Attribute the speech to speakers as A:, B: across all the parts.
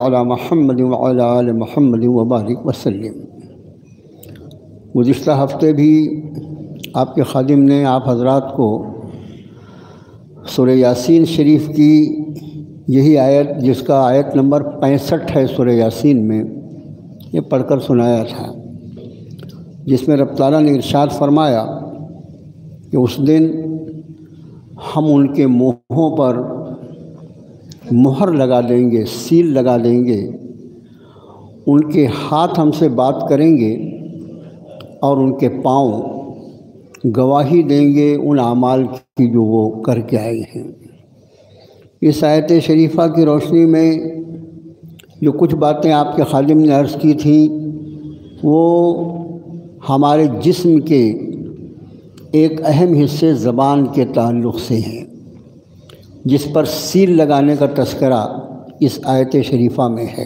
A: علی محمد وعلی آل محمد وبارک وسلم۔ گزشتہ ہفتے بھی آپ کے خادم نے آپ حضرات کو سورہ یاسین شریف کی یہی آیت، جس کا آیت نمبر 65 ہے سورہ یاسین میں، یہ پڑھ کر سنایا تھا، جس میں رب تعالیٰ نے ارشاد فرمایا کہ اس دن ہم ان کے منہوں پر مہر لگا دیں گے، سیل لگا دیں گے، ان کے ہاتھ ہم سے بات کریں گے اور ان کے پاؤں گواہی دیں گے ان اعمال کی جو وہ کر کے آئے ہیں۔ اس آیت شریفہ کی روشنی میں جو کچھ باتیں آپ کے خادم نے عرض کی تھیں، وہ ہمارے جسم کے ایک اہم حصے زبان کے تعلق سے ہیں، جس پر سیل لگانے کا تذکرہ اس آیت شریفہ میں ہے۔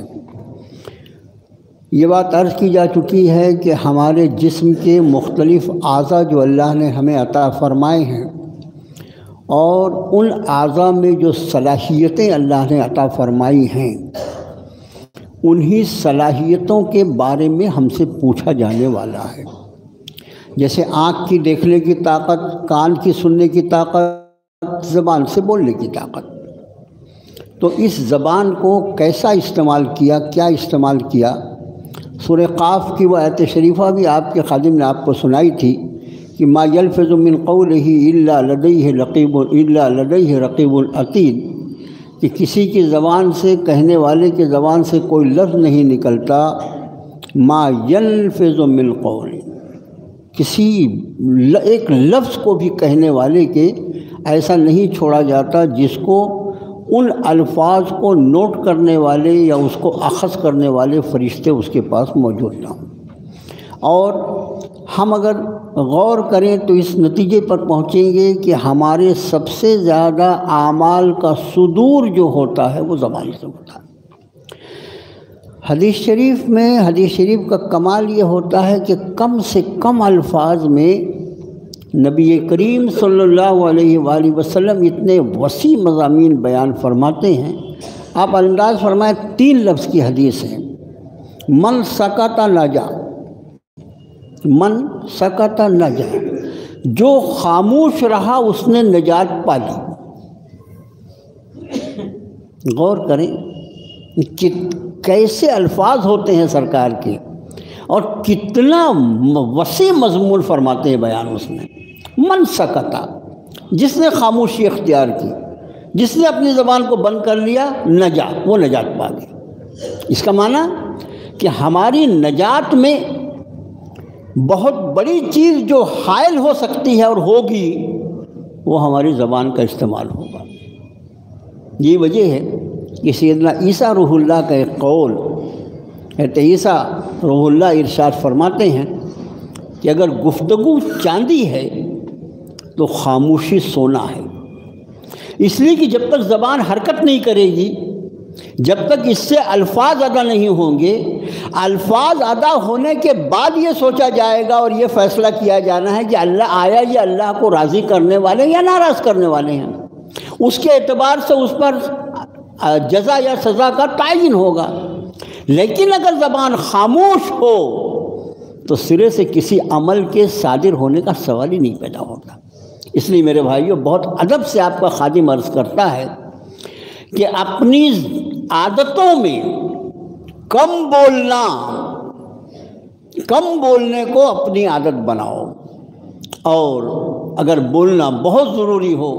A: یہ بات عرض کی جا چکی ہے کہ ہمارے جسم کے مختلف اعضاء جو اللہ نے ہمیں عطا فرمائے ہیں، اور ان اعضاء میں جو صلاحیتیں اللہ نے عطا فرمائی ہیں، انہی صلاحیتوں کے بارے میں ہم سے پوچھا جانے والا ہے۔ جیسے آنکھ کی دیکھنے کی طاقت، کان کی سننے کی طاقت، زبان سے بولنے کی طاقت، تو اس زبان کو کیسا استعمال کیا، کیا استعمال کیا؟ سورہ قاف کی وہ آیت شریفہ بھی آپ کے خادم نے آپ کو سنائی تھی کہ ما یلفظ من قولہ الا لدیہ رقیب عتید، کہ کسی کی زبان سے، کہنے والے کی زبان سے کوئی لفظ نہیں نکلتا، ما یلفظ من قول، کسی ایک لفظ کو بھی کہنے والے کے ایسا نہیں چھوڑا جاتا جس کو ان الفاظ کو نوٹ کرنے والے یا اس کو اخذ کرنے والے فرشتے اس کے پاس موجود نہ ہوں۔ اور ہم اگر غور کریں تو اس نتیجے پر پہنچیں گے کہ ہمارے سب سے زیادہ اعمال کا صدور جو ہوتا ہے وہ زبان سے ہوتا ہے۔ حدیث شریف کا کمال یہ ہوتا ہے کہ کم سے کم الفاظ میں نبی کریم صلی اللہ علیہ وآلہ وسلم اتنے وسیع مضامین بیان فرماتے ہیں۔ آپ انداز فرمائیں، 3 لفظ کی حدیث ہے، من سکت نجا، من سکت نجا، جو خاموش رہا اس نے نجات پا لی۔ غور کریں کہ کیسے الفاظ ہوتے ہیں سرکار کے، اور کتنا وسیع مضمون فرماتے ہیں بیان اس میں۔ من سکتا، جس نے خاموشی اختیار کی، جس نے اپنی زبان کو بند کر لیا، نجا، وہ نجات پا گیا۔ اس کا معنی کہ ہماری نجات میں بہت بڑی چیز جو حائل ہو سکتی ہے اور ہوگی، وہ ہماری زبان کا استعمال ہوگا۔ یہ وجہ ہے کہ سیدنا عیسیٰ روح اللہ کا ایک قول، حضرت عیسیٰ روح اللہ ارشاد فرماتے ہیں کہ اگر گفتگو چاندی ہے تو خاموشی سونا ہے، اس لیے کہ جب تک زبان حرکت نہیں کرے گی، جب تک اس سے الفاظ ادا نہیں ہوں گے، الفاظ ادا ہونے کے بعد یہ سوچا جائے گا اور یہ فیصلہ کیا جانا ہے کہ اللہ آیا یہ اللہ کو راضی کرنے والے یا ناراض کرنے والے ہیں، اس کے اعتبار سے اس پر جزا یا سزا کا تعین ہوگا۔ لیکن اگر زبان خاموش ہو تو سرے سے کسی عمل کے صادر ہونے کا سوال ہی نہیں پیدا ہوتا۔ اس لیے میرے بھائیوں، بہت ادب سے آپ کا خادم عرض کرتا ہے کہ اپنی عادتوں میں کم بولنے کو اپنی عادت بناؤ، اور اگر بولنا بہت ضروری ہو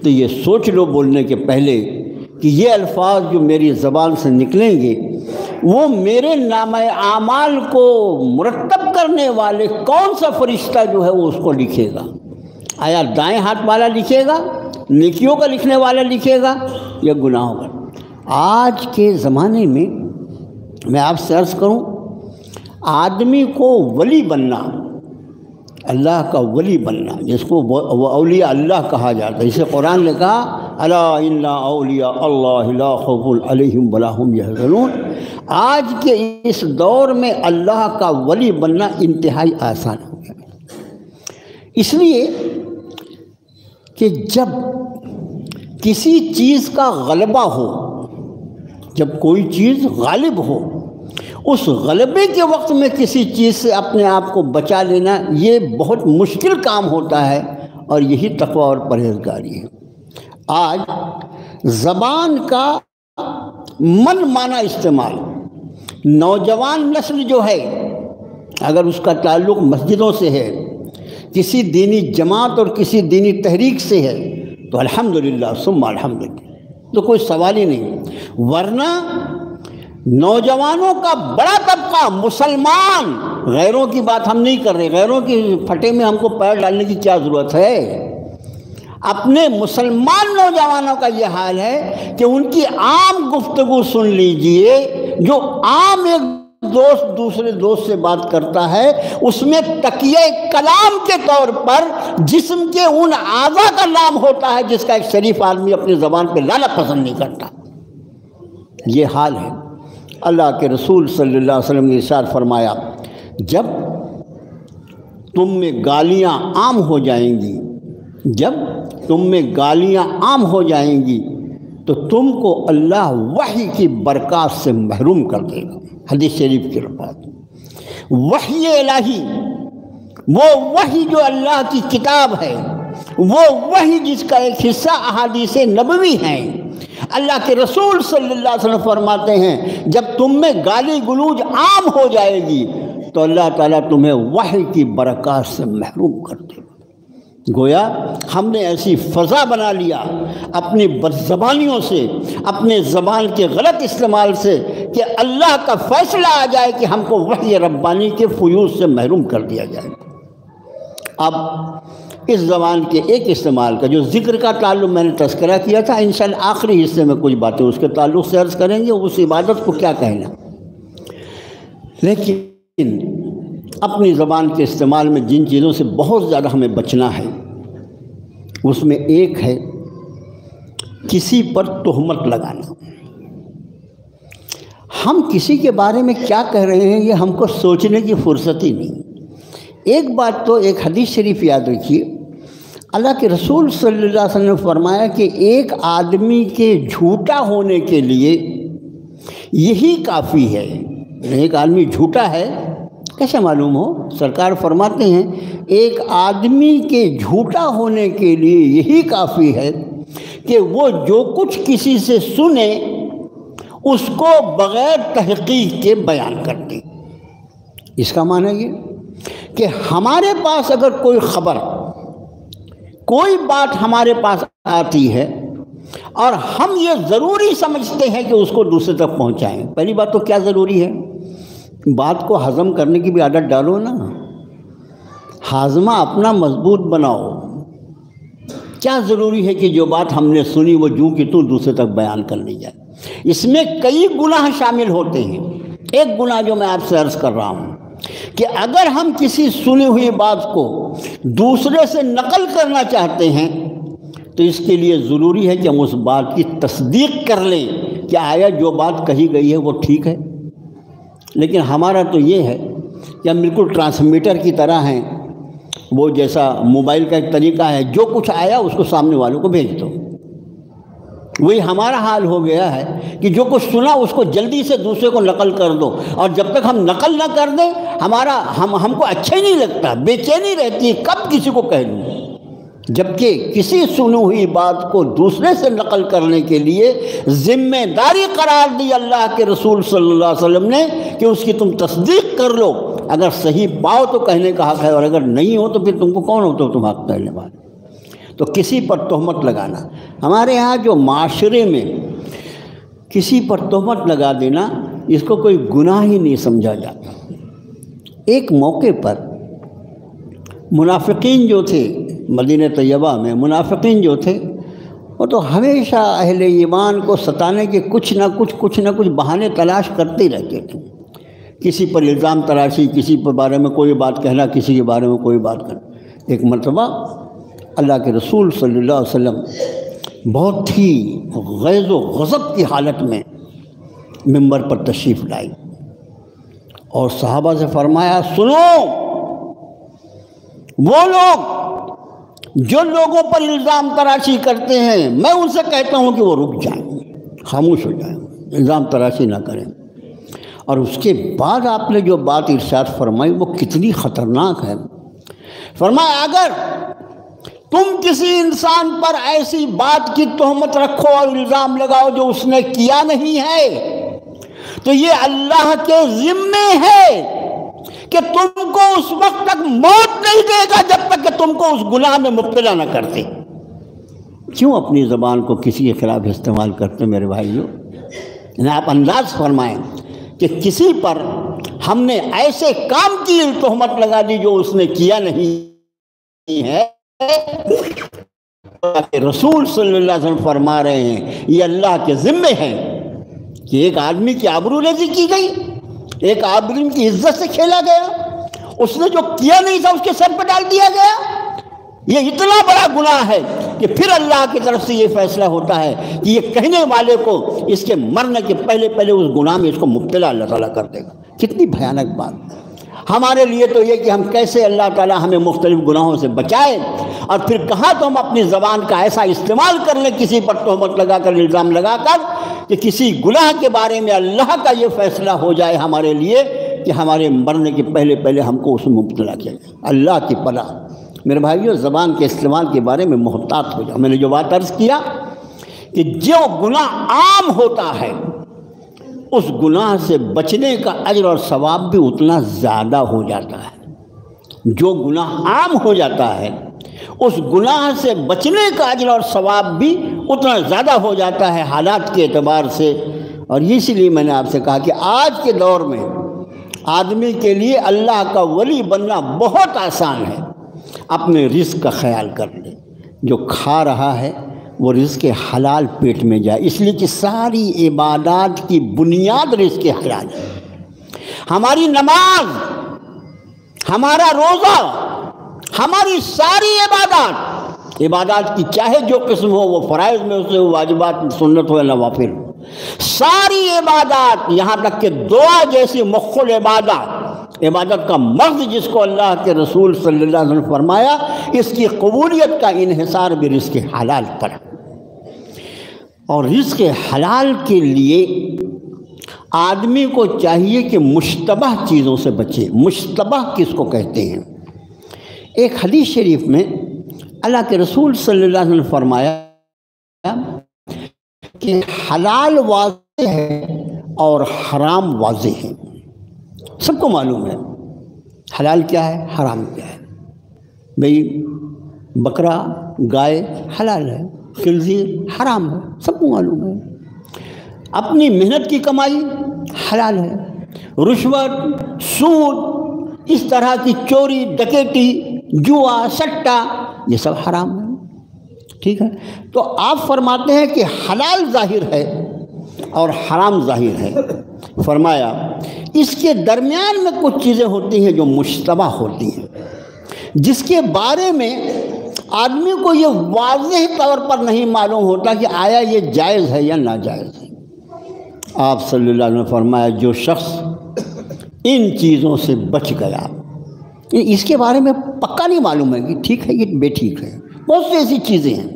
A: تو یہ سوچ لو بولنے کے پہلے کہ یہ الفاظ جو میری زبان سے نکلیں گے وہ میرے نامہ اعمال کو مرتب کرنے والے کون سا فرشتہ جو ہے وہ اس کو لکھے گا؟ آیا دائیں ہاتھ والا لکھے گا، نیکیوں کا لکھنے والا لکھے گا، یا گناہوں کا؟ آج کے زمانے میں آپ سے عرض کروں، آدمی کو ولی بننا، اللہ کا ولی بننا، جس کو اولیاء اللہ کہا جاتا ہے، اسے قرآن نے کہا الا ان اولیاء اللہ لا خوف علیہم ولا هم یحزنون۔ آج کے اس دور میں اللہ کا ولی بننا انتہائی آسان ہو گیا، اس لیے کہ جب کسی چیز کا غلبہ ہو، جب کوئی چیز غالب ہو، اس غلبے کے وقت میں کسی چیز سے اپنے آپ کو بچا لینا یہ بہت مشکل کام ہوتا ہے، اور یہی تقویٰ اور پرہیزگاری ہے۔ آج زبان کا من مانا استعمال، نوجوان نسل جو ہے اگر اس کا تعلق مسجدوں سے ہے، کسی دینی جماعت اور کسی دینی تحریک سے ہے، تو الحمدللہ ثم الحمدللہ، تو کوئی سوال ہی نہیں۔ ورنہ نوجوانوں کا بڑا طبقہ مسلمان، غیروں کی بات ہم نہیں کر رہے، غیروں کی پھٹے میں ہم کو پیر ڈالنے کی کیا ضرورت ہے، اپنے مسلمان نوجوانوں کا یہ حال ہے کہ ان کی عام گفتگو سن لیجئے، جو عام ایک دوست دوسرے دوست سے بات کرتا ہے، اس میں تکیہ کلام کے طور پر جسم کے ان اعضاء کا نام ہوتا ہے جس کا ایک شریف آدمی اپنی زبان پہ لانا پسند نہیں کرتا۔ یہ حال ہے۔ اللہ کے رسول صلی اللہ علیہ وسلم نے ارشاد فرمایا، جب تم میں گالیاں عام ہو جائیں گی، جب تم میں گالیاں عام ہو جائیں گی تو تم کو اللہ وحی کی برکات سے محروم کر دے گا۔ حدیث شریف کی الفاظ، وحی الہی، وہ وحی جو اللہ کی کتاب ہے، وہ وحی جس کا ایک حصہ احادیث نبوی ہیں، اللہ کے رسول صلی اللہ علیہ وسلم فرماتے ہیں جب تم میں گالی گلوج عام ہو جائے گی تو اللہ تعالیٰ تمہیں وحی کی برکات سے محروم کر دے گا۔ گویا ہم نے ایسی فضا بنا لیا اپنی بدزبانیوں سے، اپنے زبان کے غلط استعمال سے، کہ اللہ کا فیصلہ آ جائے کہ ہم کو وحی ربانی کے فیوض سے محروم کر دیا جائے۔ اب اس زبان کے ایک استعمال کا جو ذکر کا تعلق میں نے تذکرہ کیا تھا، انشاءاللہ آخری حصے میں کچھ باتیں اس کے تعلق سے عرض کریں گے، اس عبادت کو کیا کہنا۔ لیکن اپنی زبان کے استعمال میں جن چیزوں سے بہت زیادہ ہمیں بچنا ہے، اس میں ایک ہے کسی پر تہمت لگانا۔ ہم کسی کے بارے میں کیا کہہ رہے ہیں یہ ہم کو سوچنے کی فرصت ہی نہیں۔ ایک بات تو ایک حدیث شریف یاد رکھیے، اللہ کے رسول صلی اللہ علیہ وسلم نے فرمایا کہ ایک آدمی کے جھوٹا ہونے کے لیے یہی کافی ہے۔ ایک آدمی جھوٹا ہے کیسے معلوم ہو؟ سرکار فرماتے ہیں ایک آدمی کے جھوٹا ہونے کے لیے یہی کافی ہے کہ وہ جو کچھ کسی سے سنے اس کو بغیر تحقیق کے بیان کر دے۔ اس کا معنی یہ کہ ہمارے پاس اگر کوئی خبر، کوئی بات ہمارے پاس آتی ہے اور ہم یہ ضروری سمجھتے ہیں کہ اس کو دوسرے تک پہنچائیں، پہلی بات تو کیا ضروری ہے؟ بات کو ہضم کرنے کی بھی عادت ڈالو نا، ہاضمہ اپنا مضبوط بناؤ۔ کیا ضروری ہے کہ جو بات ہم نے سنی وہ جوں کی توں دوسرے تک بیان کر لی جائے؟ اس میں کئی گناہ شامل ہوتے ہیں۔ ایک گناہ جو میں آپ سے عرض کر رہا ہوں کہ اگر ہم کسی سنی ہوئی بات کو دوسرے سے نقل کرنا چاہتے ہیں تو اس کے لیے ضروری ہے کہ ہم اس بات کی تصدیق کر لیں کہ آیا جو بات کہی گئی ہے وہ ٹھیک ہے۔ لیکن ہمارا تو یہ ہے کہ ہم بالکل ٹرانسمیٹر کی طرح ہیں، وہ جیسا موبائل کا ایک طریقہ ہے، جو کچھ آیا اس کو سامنے والوں کو بھیج دو۔ وہی ہمارا حال ہو گیا ہے کہ جو کچھ سنا اس کو جلدی سے دوسرے کو نقل کر دو، اور جب تک ہم نقل نہ کر دیں ہم کو اچھا ہی نہیں لگتا، بے چینی رہتی ہے کب کسی کو کہہ دوں۔ جبکہ کسی سنی ہوئی بات کو دوسرے سے نقل کرنے کے لیے ذمہ داری قرار دی اللہ کے رسول صلی اللہ علیہ وسلم نے کہ اس کی تم تصدیق کر لو، اگر صحیح پاؤ تو کہنے کا حق ہے، اور اگر نہیں ہو تو پھر تم کو کون ہو تو تم حق کہنے والے۔ تو کسی پر تہمت لگانا، ہمارے ہاں جو معاشرے میں کسی پر تہمت لگا دینا اس کو کوئی گناہ ہی نہیں سمجھا جاتا۔ ایک موقع پر منافقین جو تھے مدینہ طیبہ میں، منافقین جو تھے وہ تو ہمیشہ اہل ایمان کو ستانے کے کچھ نہ کچھ بہانے تلاش کرتے ہی رہتے تھے۔ کسی پر الزام تراشی، کسی پر بارے میں کوئی بات کہنا، کسی کے بارے میں کوئی بات کرنا۔ ایک مرتبہ اللہ کے رسول صلی اللہ علیہ وسلم بہت ہی غیظ و غضب کی حالت میں ممبر پر تشریف لائی اور صحابہ سے فرمایا، سنو، وہ لوگ جو لوگوں پر الزام تراشی کرتے ہیں میں ان سے کہتا ہوں کہ وہ رک جائیں، خاموش ہو جائیں۔ الزام تراشی نہ کریں۔ اور اس کے بعد آپ نے جو بات ارشاد فرمائی وہ کتنی خطرناک ہے۔ فرمایا اگر تم کسی انسان پر ایسی بات کی تہمت رکھو اور الزام لگاؤ جو اس نے کیا نہیں ہے تو یہ اللہ کے ذمے ہے کہ تم کو اس وقت تک موت نہیں دے گا جب تک کہ تم کو اس گناہ میں مبتلا نہ کرتے۔ کیوں اپنی زبان کو کسی کے خلاف استعمال کرتے میرے بھائیوں؟ آپ انداز فرمائیں کہ کسی پر ہم نے ایسے کام کی تہمت لگا دی جو اس نے کیا نہیں ہے، رسول صلی اللہ علیہ وسلم فرما رہے ہیں یہ اللہ کے ذمے ہے کہ ایک آدمی کی آبروریزی کی گئی، ایک آدمی کی عزت سے کھیلا گیا، اس نے جو کیا نہیں تھا اس کے سر پہ ڈال دیا گیا۔ یہ اتنا بڑا گناہ ہے کہ پھر اللہ کی طرف سے یہ فیصلہ ہوتا ہے کہ یہ کہنے والے کو اس کے مرنے کے پہلے اس گناہ میں اس کو مبتلا اللہ تعالیٰ کر دے گا۔ کتنی بھیانک بات ہمارے لیے تو یہ کہ ہم کیسے اللہ تعالیٰ ہمیں مختلف گناہوں سے بچائے، اور پھر کہاں تو ہم اپنی زبان کا ایسا استعمال کر لیں کسی پر تہمت لگا کر، الزام لگا کر، کہ کسی گناہ کے بارے میں اللہ کا یہ فیصلہ ہو جائے ہمارے لیے کہ ہمارے مرنے کے پہلے ہم کو اس میں مبتلا کیا جائے۔ اللہ کی پناہ میرے بھائیوں، زبان کے استعمال کے بارے میں محتاط ہو جاؤ۔ میں نے جو بات عرض کیا کہ جو گناہ عام ہوتا ہے اس گناہ سے بچنے کا اجر اور ثواب بھی اتنا زیادہ ہو جاتا ہے۔ جو گناہ عام ہو جاتا ہے اس گناہ سے بچنے کا اجر اور ثواب بھی اتنا زیادہ ہو جاتا ہے حالات کے اعتبار سے۔ اور اسی لیے میں نے آپ سے کہا کہ آج کے دور میں آدمی کے لیے اللہ کا ولی بننا بہت آسان ہے۔ اپنے رزق کا خیال کر لے، جو کھا رہا ہے وہ رزق حلال پیٹ میں جائے، اس لیے کہ ساری عبادات کی بنیاد رزق حلال ہے۔ ہماری نماز، ہمارا روزہ، ہماری ساری عبادات کی چاہے جو قسم ہو، وہ فرائض میں سے ہو، واجبات سنت ہو یا نوافل، ساری عبادات یہاں تک کہ دعا جیسی مخل عبادت کا مغز جس کو اللہ کے رسول صلی اللہ علیہ وسلم فرمایا، اس کی قبولیت کا انحصار بھی رزق حلال پر۔ اور رزق حلال کے لیے آدمی کو چاہیے کہ مشتبہ چیزوں سے بچے۔ مشتبہ کس کو کہتے ہیں؟ ایک حدیث شریف میں اللہ کے رسول صلی اللہ علیہ وسلم فرمایا کہ حلال واضح ہے اور حرام واضح ہے۔ سب کو معلوم ہے حلال کیا ہے، حرام کیا ہے۔ بھئی بکرا، گائے حلال ہے، خنزیر حرام ہے، سب کو معلوم ہے۔ اپنی محنت کی کمائی حلال ہے، رشوت، سود، اس طرح کی چوری، ڈکیٹی، جوا، سٹا، یہ سب حرام ہے۔ ٹھیک ہے، تو آپ فرماتے ہیں کہ حلال ظاہر ہے اور حرام ظاہر ہے۔ فرمایا اس کے درمیان میں کچھ چیزیں ہوتی ہیں جو مشتبہ ہوتی ہیں، جس کے بارے میں آدمی کو یہ واضح طور پر نہیں معلوم ہوتا کہ آیا یہ جائز ہے یا ناجائز ہے۔ آپ صلی اللہ علیہ وسلم نے فرمایا جو شخص ان چیزوں سے بچ گیا، اس کے بارے میں پکا نہیں معلوم ہے کہ ٹھیک ہے یہ بے ٹھیک ہے، بہت سی ایسی چیزیں ہیں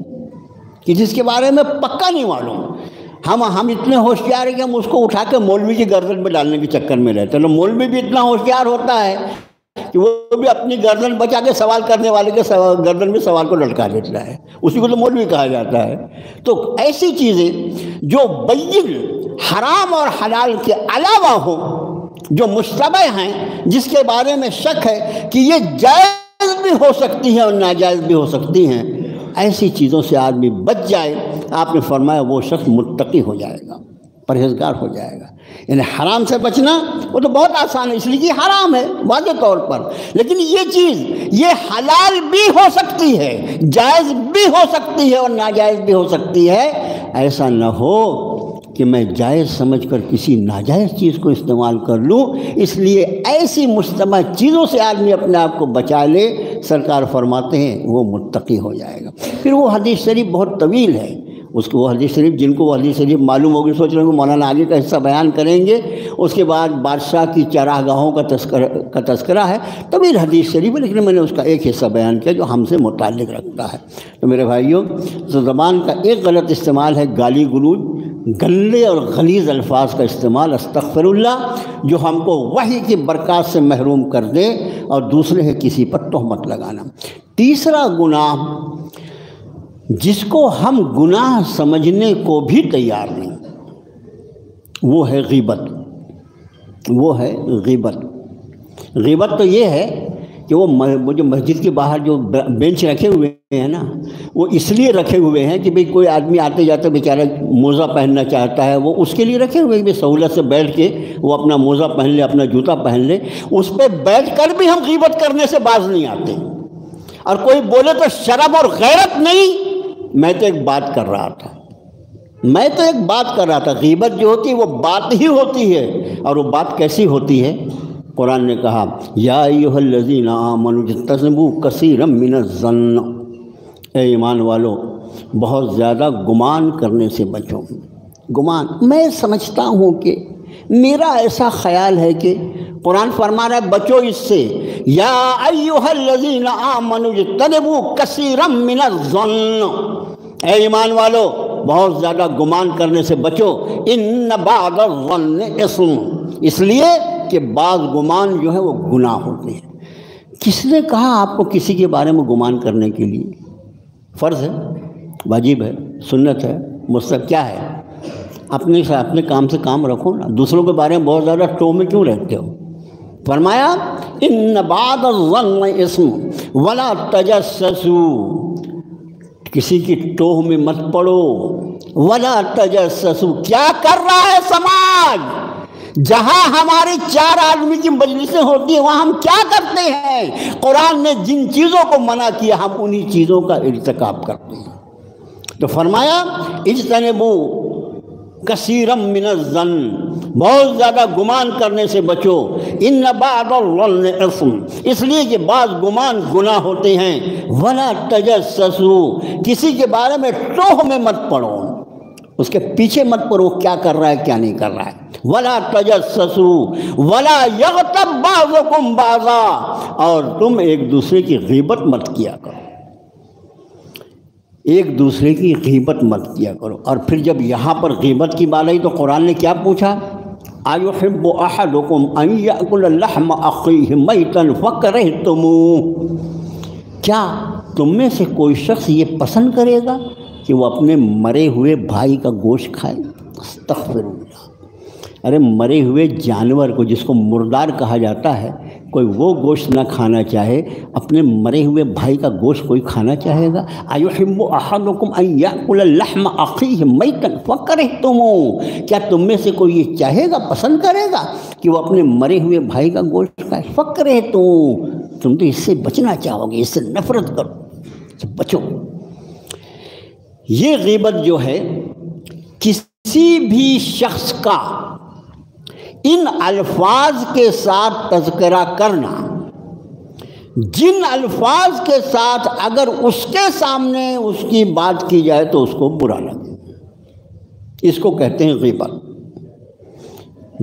A: کہ جس کے بارے میں پکا نہیں معلوم۔ ہم اتنے ہوشیار ہیں کہ ہم اس کو اٹھا کے مولوی کی گردن میں ڈالنے کے چکر میں رہتے ہیں۔ مولوی بھی اتنا ہوشیار ہوتا ہے کہ وہ بھی اپنی گردن بچا کے سوال کرنے والے کے گردن میں سوال کو لٹکا دیتا ہے، اسی کو تو مولوی کہا جاتا ہے۔ تو ایسی چیزیں جو بین حرام اور حلال کے علاوہ ہوں، جو مشتبہ ہیں، جس کے بارے میں شک ہے کہ یہ جائز بھی ہو سکتی ہیں اور ناجائز بھی ہو سکتی ہیں، ایسی چیزوں سے آدمی بچ جائے، آپ نے فرمایا وہ شخص متقی ہو جائے گا، پرہیزگار ہو جائے گا۔ یعنی حرام سے بچنا وہ تو بہت آسان ہے، اس لیے کہ حرام ہے واضح طور پر، لیکن یہ چیز یہ حلال بھی ہو سکتی ہے، جائز بھی ہو سکتی ہے اور ناجائز بھی ہو سکتی ہے۔ ایسا نہ ہو کہ میں جائز سمجھ کر کسی ناجائز چیز کو استعمال کر لوں، اس لیے ایسی مشتبہ چیزوں سے آدمی اپنے آپ کو بچا لے۔ سرکار فرماتے ہیں وہ متقی ہو جائے گا۔ پھر وہ حدیث شریف بہت طویل ہے، اس کو وہ حدیث شریف جن کو وہ حدیث شریف معلوم ہوگی سوچ رہے ہیں کہ مولانا آگے کا حصہ بیان کریں گے، اس کے بعد بادشاہ کی چراہ گاہوں کا تذکرہ ہے، طویل حدیث شریف ہے، لیکن میں نے اس کا ایک حصہ بیان کیا جو ہم سے متعلق رکھتا ہے۔ تو میرے بھائیوں، زبان کا ایک غلط استعمال ہے گالی گلوج، گندے اور غلیظ الفاظ کا استعمال، استغفر اللہ، جو ہم کو وحی کی برکات سے محروم کر دے، اور دوسرے ہے کسی پر تہمت لگانا۔ تیسرا گناہ جس کو ہم گناہ سمجھنے کو بھی تیار نہیں، وہ ہے غیبت۔ وہ ہے غیبت۔ غیبت تو یہ ہے کہ وہ جو مسجد کے باہر جو بینچ رکھے ہوئے ہیں نا، وہ اس لیے رکھے ہوئے ہیں کہ بھئی کوئی آدمی آتے جاتے بیچارہ موزہ پہننا چاہتا ہے، وہ اس کے لیے رکھے ہوئے ہیں کہ سہولت سے بیٹھ کے وہ اپنا موزہ پہن لے، اپنا جوتا پہن لے۔ اس پہ بیٹھ کر بھی ہم غیبت کرنے سے باز نہیں آتے، اور کوئی بولے تو شرم اور غیرت نہیں۔ میں تو ایک بات کر رہا تھا، غیبت جو ہوتی ہے وہ بات ہی ہوتی ہے، اور وہ بات کیسی ہوتی ہے؟ قرآن نے کہا یا ایھا الذین آمنوا اجتنبوا کثیرا من الظن، اے ایمان والو بہت زیادہ گمان کرنے سے بچو۔ گمان، میں سمجھتا ہوں کہ میرا ایسا خیال ہے کہ قرآن فرما رہا ہے بچو اس سے، یا ایھا الذین آمنوا اجتنبوا کثیرا من الظن، اے ایمان والو بہت زیادہ گمان کرنے سے بچو، ان بعض الظن اثم، اس لیے کہ بعض گمان جو ہے وہ گناہ ہوتے ہیں۔ کس نے کہا آپ کو کسی کے بارے میں گمان کرنے کے لیے؟ فرض ہے، واجب ہے، سنت ہے، مستحب، کیا ہے؟ اپنے کام سے کام رکھو نا، دوسروں کے بارے میں بہت زیادہ ٹو میں کیوں رہتے ہو؟ فرمایا ان بعض الظن اثم ولا تجسسوا، کسی کی ٹوہ میں مت پڑو، ولا تجسسوا، کیا کر رہا ہے سماج؟ جہاں ہماری 4 آدمی کی مجلسیں ہوتی ہیں وہاں ہم کیا کرتے ہیں؟ قرآن نے جن چیزوں کو منع کیا ہم انہی چیزوں کا ارتکاب کرتے ہیں۔ تو فرمایا اجتنبوا کثیرا من الظن، بہت زیادہ گمان کرنے سے بچو، ان بعض الظن اثم، اس لیے کہ بعض گمان گناہ ہوتے ہیں، ولا تجسسوا، کسی کے بارے میں ٹوہ میں مت پڑو، اس کے پیچھے مت پڑو کیا کر رہا ہے کیا نہیں کر رہا ہے، ولا تجسسوا ولا یغتب بعضکم بعضا، اور تم ایک دوسرے کی غیبت مت کیا کرو، ایک دوسرے کی غیبت مت کیا کرو۔ اور پھر جب یہاں پر غیبت کی بات آئی تو قرآن نے کیا پوچھا؟ ایحب احدکم ان یاکل لحم اخیہ میتا فکرہتموہ، کیا تم میں سے کوئی شخص یہ پسند کرے گا کہ وہ اپنے مرے ہوئے بھائی کا گوشت کھائے؟ استغفر اللہ، ارے مرے ہوئے جانور کو جس کو مردار کہا جاتا ہے، کوئی وہ گوشت نہ کھانا چاہے، اپنے مرے ہوئے بھائی کا گوشت کوئی کھانا چاہے گا؟ ایحب احدکم ان یاکل لحم اخیہ میتا فکرہتموہ، کیا تم میں سے کوئی یہ چاہے گا، پسند کرے گا کہ وہ اپنے مرے ہوئے بھائی کا گوشت کھائے؟ فکرہتموہ، تم تو اس سے بچنا چاہو گے، اس سے نفرت کرو، اس سے بچو۔ یہ غیبت جو ہے کسی بھی شخص کا ان الفاظ کے ساتھ تذکرہ کرنا، جن الفاظ کے ساتھ اگر اس کے سامنے اس کی بات کی جائے تو اس کو برا لگے، اس کو کہتے ہیں غیبت۔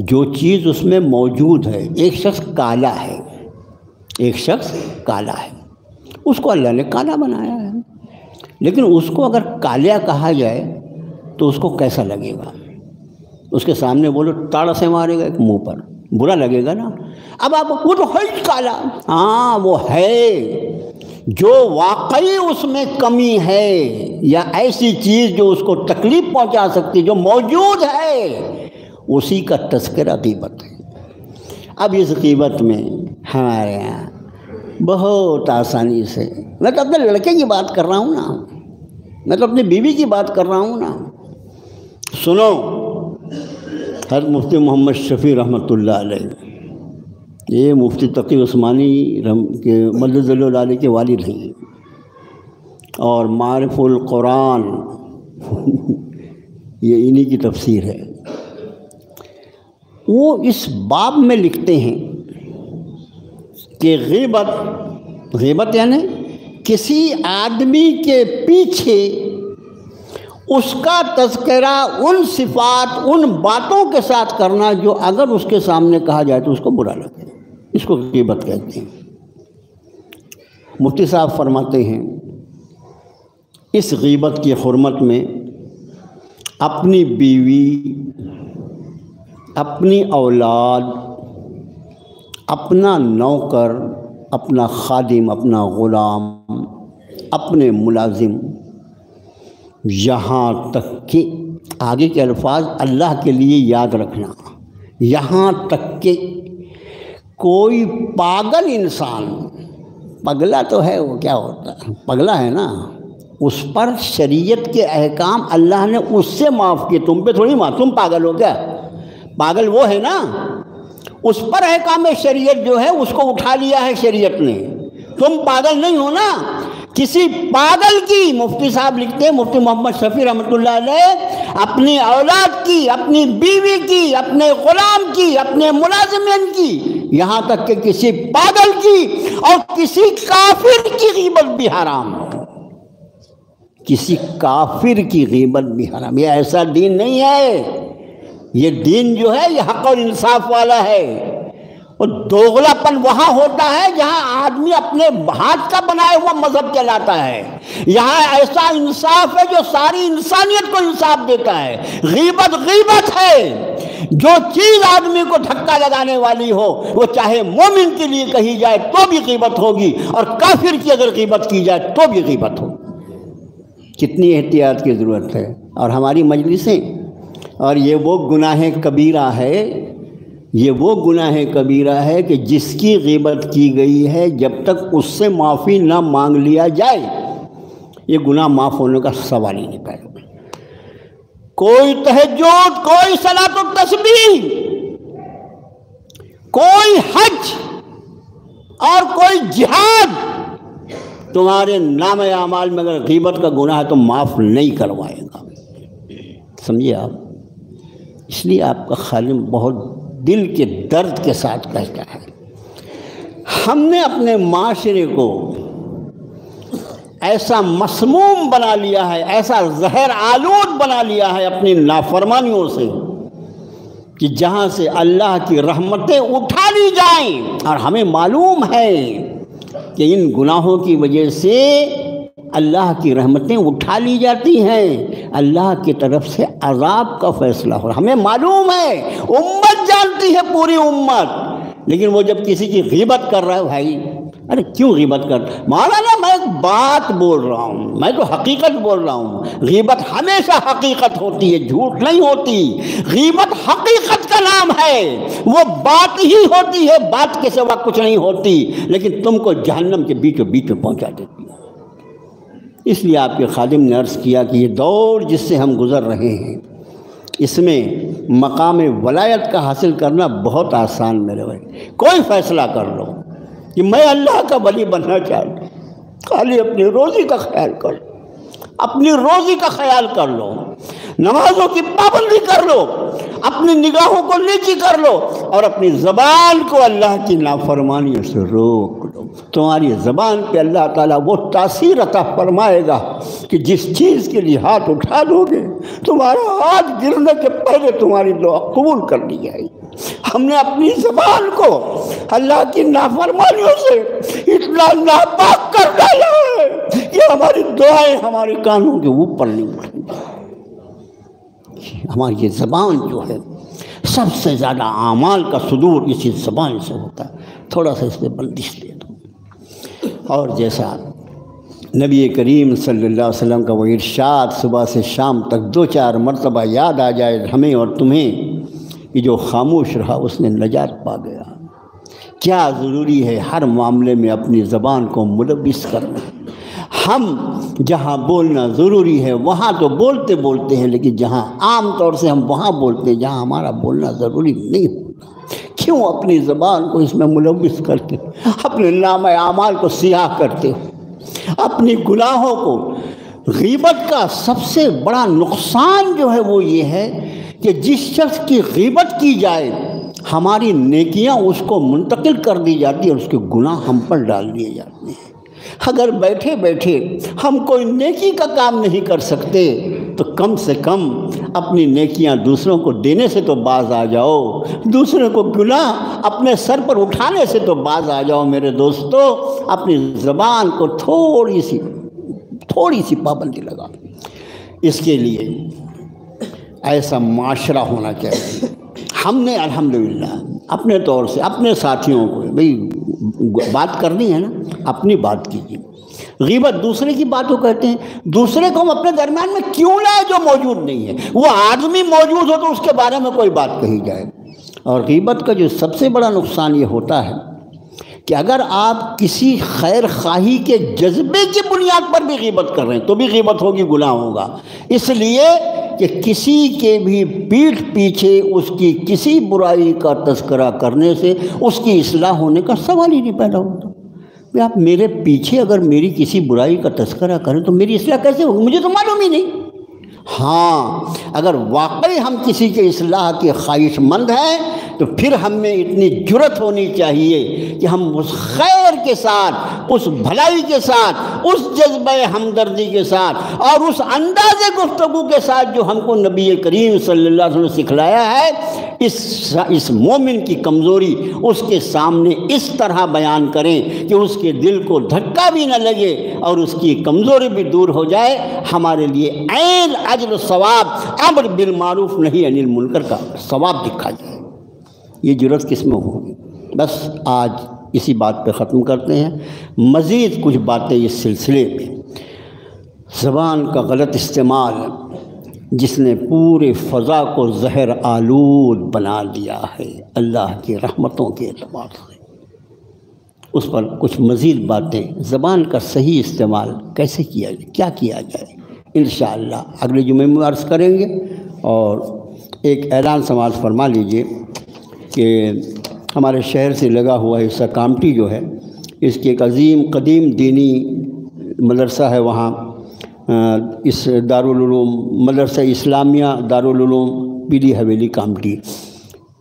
A: جو چیز اس میں موجود ہے، ایک شخص کالا ہے، ایک شخص کالا ہے، اس کو اللہ نے کالا بنایا ہے، لیکن اس کو اگر کالیا کہا جائے تو اس کو کیسا لگے گا؟ اس کے سامنے بولو تاڑ سے مارے گا ایک منہ پر، برا لگے گا نا۔ اب آپ وہ تو ہے کالا، ہاں وہ ہے، جو واقعی اس میں کمی ہے یا ایسی چیز جو اس کو تکلیف پہنچا سکتی جو موجود ہے، اسی کا تذکرہ غیبت ہے۔ اب اس غیبت میں ہمارے یہاں بہت آسانی سے، میں تو اپنے لڑکے کی بات کر رہا ہوں نا، میں تو اپنی بیوی کی بات کر رہا ہوں نا۔ سنو، حضرت مفتی محمد شفیع رحمۃ اللہ علیہ، یہ مفتی تقی عثمانی کے مدد اللہ علیہ کے والد ہیں، اور معارف القرآن یہ انہی کی تفسیر ہے۔ وہ اس باب میں لکھتے ہیں کہ غیبت یعنی کسی آدمی کے پیچھے اس کا تذکرہ ان صفات، ان باتوں کے ساتھ کرنا جو اگر اس کے سامنے کہا جائے تو اس کو برا لگے، اس کو غیبت کہتے ہیں۔ مفتی صاحب فرماتے ہیں اس غیبت کی حرمت میں اپنی بیوی، اپنی اولاد، اپنا نوکر، اپنا خادم، اپنا غلام، اپنے ملازم، یہاں تک کہ آگے کے الفاظ اللہ کے لیے یاد رکھنا، یہاں تک کہ کوئی پاگل انسان، پگلا تو ہے وہ، کیا ہوتا ہے پگلا ہے نا، اس پر شریعت کے احکام اللہ نے اس سے معاف کیے، تم پہ تھوڑی معاف، تم پاگل ہو کیا؟ پاگل وہ ہے نا، اس پر احکام شریعت جو ہے اس کو اٹھا لیا ہے شریعت نے، تم پاگل نہیں ہو نا۔ کسی پاگل کی، مفتی صاحب لکھتے ہیں، مفتی محمد شفیع رحمۃ اللہ علیہ، اپنی اولاد کی، اپنی بیوی کی، اپنے غلام کی، اپنے ملازمین کی، یہاں تک کہ کسی پاگل کی اور کسی کافر کی غیبت بھی حرام ہے، کسی کافر کی غیبت بھی حرام۔ یہ ایسا دین نہیں ہے، یہ دین جو ہے یہ حق اور انصاف والا ہے۔ اور دوغلا پن وہاں ہوتا ہے جہاں آدمی اپنے ہاتھ کا بنایا ہوا مذہب چلاتا ہے، یہاں ایسا انصاف ہے جو ساری انسانیت کو انصاف دیتا ہے۔ غیبت غیبت ہے، جو چیز آدمی کو دھکا لگانے والی ہو وہ چاہے مومن کے لیے کہی جائے تو بھی غیبت ہوگی، اور کافر کی اگر غیبت کی جائے تو بھی غیبت ہوگی۔ کتنی احتیاط کی ضرورت ہے۔ اور ہماری مجلسیں، اور یہ وہ گناہ کبیرہ ہے، یہ وہ گناہ کبیرہ ہے کہ جس کی غیبت کی گئی ہے جب تک اس سے معافی نہ مانگ لیا جائے یہ گناہ معاف ہونے کا سوال ہی نہیں پیدا۔ کوئی تہجد، کوئی صلاۃ و تسبیح، کوئی حج اور کوئی جہاد تمہارے نام اعمال میں اگر غیبت کا گناہ ہے تو معاف نہیں کروائے گا، سمجھے آپ؟ اس لیے آپ کا خادم بہت دل کے درد کے ساتھ کہتا ہے، ہم نے اپنے معاشرے کو ایسا مسموم بنا لیا ہے، ایسا زہر آلود بنا لیا ہے اپنی نافرمانیوں سے کہ جہاں سے اللہ کی رحمتیں اٹھا لی جائیں، اور ہمیں معلوم ہے کہ ان گناہوں کی وجہ سے اللہ کی رحمتیں اٹھا لی جاتی ہیں، اللہ کی طرف سے عذاب کا فیصلہ ہو رہا، ہمیں معلوم ہے، امت جانتی ہے، پوری امت۔ لیکن وہ جب کسی کی غیبت کر رہا ہے، بھائی ارے کیوں غیبت کر؟ مولانا میں ایک بات بول رہا ہوں، میں تو حقیقت بول رہا ہوں۔ غیبت ہمیشہ حقیقت ہوتی ہے، جھوٹ نہیں ہوتی۔ غیبت حقیقت کا نام ہے، وہ بات ہی ہوتی ہے، بات کے سوا کچھ نہیں ہوتی، لیکن تم کو جہنم کے بیچوں بیچ میں پہنچا دیتی ہے۔ اس لیے آپ کے خادم نے عرض کیا کہ یہ دور جس سے ہم گزر رہے ہیں اس میں مقام ولایت کا حاصل کرنا بہت آسان میرے بھائی۔ کوئی فیصلہ کر لو کہ میں اللہ کا ولی بننا چاہتا ہوں، خالی اپنی روزی کا خیال کر لو، اپنی روزی کا خیال کر لو، نمازوں کی پابندی کر لو، اپنی نگاہوں کو نیچی کر لو، اور اپنی زبان کو اللہ کی نافرمانیوں سے روک لو۔ تمہاری زبان پہ اللہ تعالیٰ وہ تاثیر عطا فرمائے گا کہ جس چیز کے لیے ہاتھ اٹھا دو گے تمہارا ہاتھ گرنے کے پہلے تمہاری دعا قبول کر لی جائے گی۔ ہم نے اپنی زبان کو اللہ کی نافرمانیوں سے اتنا ناپاک کر ڈالا ہے کہ ہماری دعائیں ہمارے کانوں کے اوپر نہیں اٹھیں گی۔ ہماری یہ زبان جو ہے سب سے زیادہ اعمال کا صدور اسی زبان سے ہوتا ہے، تھوڑا سا اس پہ بندش دے دو۔ اور جیسا نبی کریم صلی اللہ علیہ وسلم کا وہ ارشاد صبح سے شام تک 2-4 مرتبہ یاد آ جائے ہمیں اور تمہیں کہ جو خاموش رہا اس نے نجات پا گیا۔ کیا ضروری ہے ہر معاملے میں اپنی زبان کو ملوث کرنا۔ ہم جہاں بولنا ضروری ہے وہاں تو بولتے ہیں، لیکن جہاں عام طور سے ہم وہاں بولتے ہیں جہاں ہمارا بولنا ضروری نہیں ہوتا۔ کیوں اپنی زبان کو اس میں ملوث کرتے ہو؟ اپنے نام اعمال کو سیاہ کرتے ہو، اپنی گناہوں کو۔ غیبت کا سب سے بڑا نقصان جو ہے وہ یہ ہے کہ جس شخص کی غیبت کی جائے ہماری نیکیاں اس کو منتقل کر دی جاتی ہیں اور اس کے گناہ ہم پر ڈال دیے جاتے ہیں۔ اگر بیٹھے بیٹھے ہم کوئی نیکی کا کام نہیں کر سکتے تو کم سے کم اپنی نیکیاں دوسروں کو دینے سے تو باز آ جاؤ، دوسروں کو گناہ اپنے سر پر اٹھانے سے تو باز آ جاؤ۔ میرے دوستو، اپنی زبان کو تھوڑی سی پابندی لگا۔ اس کے لیے ایسا معاشرہ ہونا چاہیے۔ ہم نے الحمدللہ اپنے طور سے اپنے ساتھیوں کو بھئی بات کرنی ہے نا، اپنی بات کیجیے۔ غیبت دوسرے کی بات کو کہتے ہیں، دوسرے کو ہم اپنے درمیان میں کیوں لائے جو موجود نہیں ہے؟ وہ آدمی موجود ہو تو اس کے بارے میں کوئی بات کہی جائے۔ اور غیبت کا جو سب سے بڑا نقصان یہ ہوتا ہے کہ اگر آپ کسی خیر خواہی کے جذبے کی بنیاد پر بھی غیبت کر رہے ہیں تو بھی غیبت ہوگی، گناہ ہوگا، اس لیے کہ کسی کے بھی پیٹھ پیچھے اس کی کسی برائی کا تذکرہ کرنے سے اس کی اصلاح ہونے کا سوال ہی نہیں پیدا ہوتا۔ کہ آپ میرے پیچھے اگر میری کسی برائی کا تذکرہ کریں تو میری اصلاح کیسے ہوگی؟ مجھے تو معلوم ہی نہیں۔ ہاں، اگر واقعی ہم کسی کے اصلاح کے خواہش مند ہیں تو پھر ہم میں اتنی جرأت ہونی چاہیے کہ ہم اس خیر کے ساتھ، اس بھلائی کے ساتھ، اس جذبہ ہمدردی کے ساتھ اور اس انداز گفتگو کے ساتھ جو ہم کو نبی کریم صلی اللہ علیہ وسلم نے سکھلایا ہے، اس مومن کی کمزوری اس کے سامنے اس طرح بیان کریں کہ اس کے دل کو دھکا بھی نہ لگے اور اس کی کمزوری بھی دور ہو جائے۔ ہمارے لیے عین اجر و ثواب، امر بالمعروف نہی عن المنکر کا ثواب دکھا جائے۔ یہ جرأت کس میں ہوگی؟ بس آج اسی بات پہ ختم کرتے ہیں۔ مزید کچھ باتیں اس سلسلے میں، زبان کا غلط استعمال جس نے پورے فضا کو زہر آلود بنا دیا ہے اللہ کی رحمتوں کے اعتبار سے، اس پر کچھ مزید باتیں، زبان کا صحیح استعمال کیسے کیا جائے، کیا کیا جائے، انشاءاللہ اگلے جمعے میں عرض کریں گے۔ اور ایک اعلان سماعت فرما لیجئے کہ ہمارے شہر سے لگا ہوا حصہ کامٹی جو ہے، اس کی ایک عظیم قدیم دینی مدرسہ ہے، وہاں اس دارالعلوم مدرسہ اسلامیہ دارالعلوم پیلی حویلی کامٹی،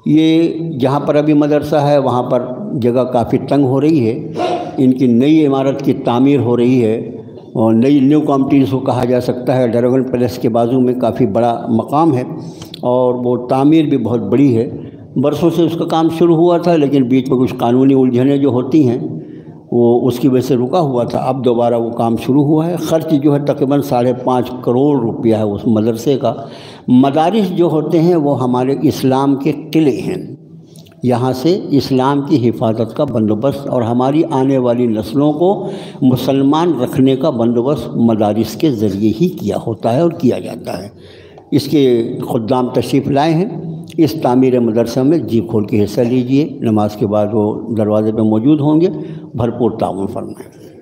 A: یہ جہاں پر ابھی مدرسہ ہے وہاں پر جگہ کافی تنگ ہو رہی ہے، ان کی نئی عمارت کی تعمیر ہو رہی ہے اور نیو کامٹی اس کو کہا جا سکتا ہے، ڈریگن پیلیس کے بازو میں کافی بڑا مقام ہے اور وہ تعمیر بھی بہت بڑی ہے۔ برسوں سے اس کا کام شروع ہوا تھا لیکن بیچ میں کچھ قانونی الجھنیں جو ہوتی ہیں وہ اس کی وجہ سے رکا ہوا تھا، اب دوبارہ وہ کام شروع ہوا ہے۔ خرچ جو ہے تقریباً 5.5 کروڑ روپیہ ہے اس مدرسے کا۔ مدارس جو ہوتے ہیں وہ ہمارے اسلام کے قلعے ہیں، یہاں سے اسلام کی حفاظت کا بندوبست اور ہماری آنے والی نسلوں کو مسلمان رکھنے کا بندوبست مدارس کے ذریعے ہی کیا ہوتا ہے اور کیا جاتا ہے۔ اس کے خدام تشریف لائے ہیں، اس تعمیر مدرسہ میں جی کھول کے حصہ لیجئے، نماز کے بعد وہ دروازے پہ موجود ہوں گے، بھرپور تعاون فرمائیں۔